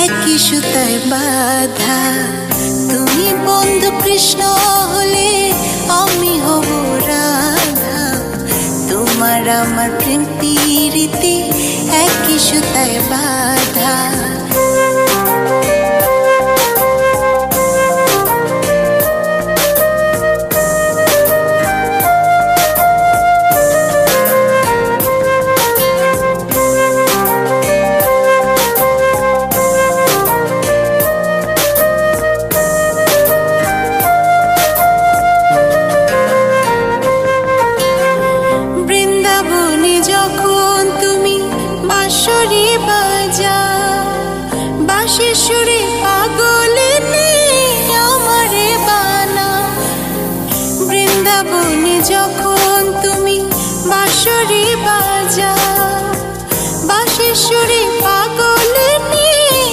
একই সুতায় বাঁধা। তুমি বন্ধু কৃষ্ণ হলে আমি হব রাধা। তোমার আমার প্রেম প্রীতি একই সুতায় বাঁধা। বাঁশির সুরে পাগলিনী আমারে বানা। বৃন্দাবনে যখন তুমি বাঁশরি বাজা,